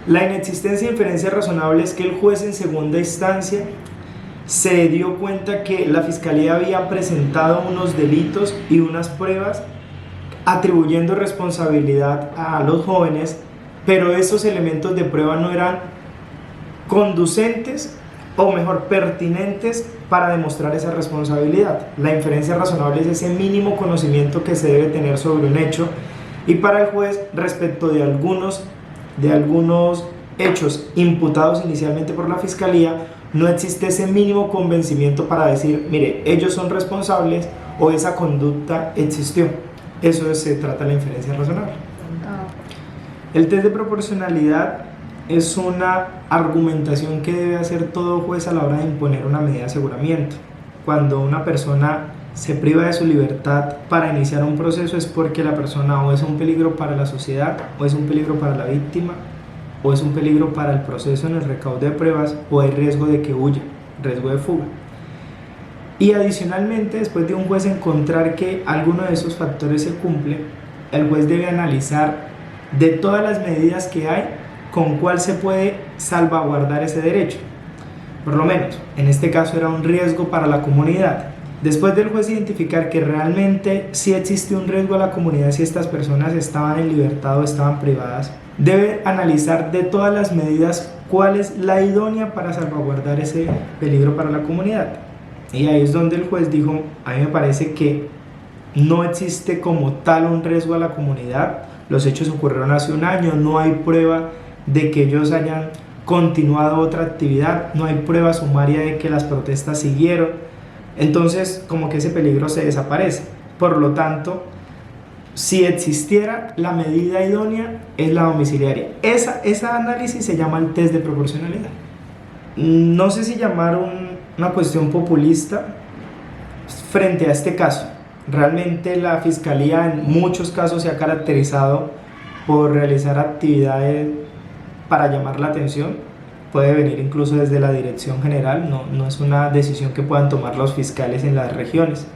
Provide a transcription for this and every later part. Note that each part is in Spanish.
La inexistencia de inferencia razonable es que el juez en segunda instancia se dio cuenta que la fiscalía había presentado unos delitos y unas pruebas atribuyendo responsabilidad a los jóvenes, pero esos elementos de prueba no eran conducentes o mejor pertinentes para demostrar esa responsabilidad. La inferencia razonable es ese mínimo conocimiento que se debe tener sobre un hecho, y para el juez, respecto de algunos hechos imputados inicialmente por la fiscalía, no existe ese mínimo convencimiento para decir, mire, ellos son responsables o esa conducta existió. Eso se trata de la inferencia razonable. El test de proporcionalidad es una argumentación que debe hacer todo juez a la hora de imponer una medida de aseguramiento. Cuando una persona se priva de su libertad para iniciar un proceso es porque la persona o es un peligro para la sociedad, o es un peligro para la víctima, o es un peligro para el proceso en el recaudo de pruebas, o hay riesgo de que huya, riesgo de fuga. Y adicionalmente, después de un juez encontrar que alguno de esos factores se cumple, el juez debe analizar de todas las medidas que hay, con cuál se puede salvaguardar ese derecho. Por lo menos, en este caso era un riesgo para la comunidad. Después del juez identificar que realmente sí existe un riesgo a la comunidad si estas personas estaban en libertad o estaban privadas, debe analizar de todas las medidas cuál es la idónea para salvaguardar ese peligro para la comunidad. Y ahí es donde el juez dijo, a mí me parece que no existe como tal un riesgo a la comunidad, los hechos ocurrieron hace un año, no hay prueba de que ellos hayan continuado otra actividad, no hay prueba sumaria de que las protestas siguieron, entonces como que ese peligro se desaparece. Por lo tanto, si existiera la medida idónea es la domiciliaria. Esa análisis se llama el test de proporcionalidad. No sé si llamar una cuestión populista frente a este caso. Realmente la fiscalía en muchos casos se ha caracterizado por realizar actividades para llamar la atención. Puede venir incluso desde la dirección general, no es una decisión que puedan tomar los fiscales en las regiones.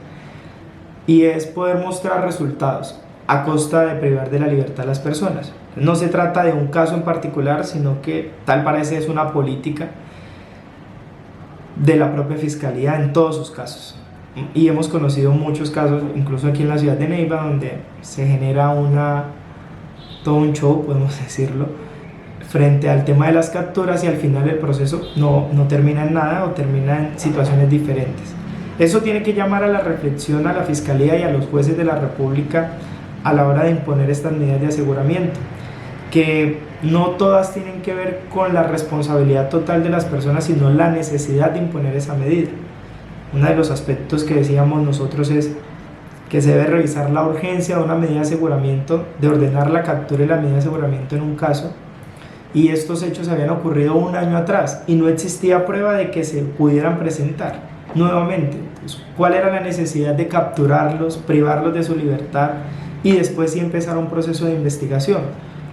Y es poder mostrar resultados a costa de privar de la libertad a las personas. No se trata de un caso en particular, sino que tal parece es una política de la propia fiscalía en todos sus casos. Y hemos conocido muchos casos, incluso aquí en la ciudad de Neiva, donde se genera todo un show, podemos decirlo, frente al tema de las capturas, y al final el proceso no termina en nada o termina en situaciones diferentes. Eso tiene que llamar a la reflexión a la Fiscalía y a los jueces de la República a la hora de imponer estas medidas de aseguramiento, que no todas tienen que ver con la responsabilidad total de las personas, sino la necesidad de imponer esa medida. Uno de los aspectos que decíamos nosotros es que se debe revisar la urgencia de una medida de aseguramiento, de ordenar la captura y la medida de aseguramiento en un caso, y estos hechos habían ocurrido un año atrás y no existía prueba de que se pudieran presentar nuevamente. Entonces, ¿cuál era la necesidad de capturarlos, privarlos de su libertad y después sí empezar un proceso de investigación?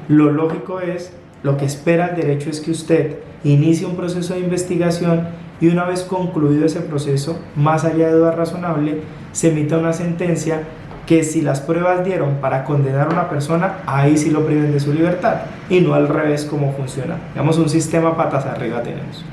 Lo lógico es, lo que espera el derecho es que usted inicie un proceso de investigación y una vez concluido ese proceso, más allá de duda razonable, se emita una sentencia que si las pruebas dieron para condenar a una persona, ahí sí lo priven de su libertad, y no al revés como funciona. Digamos, un sistema patas arriba tenemos.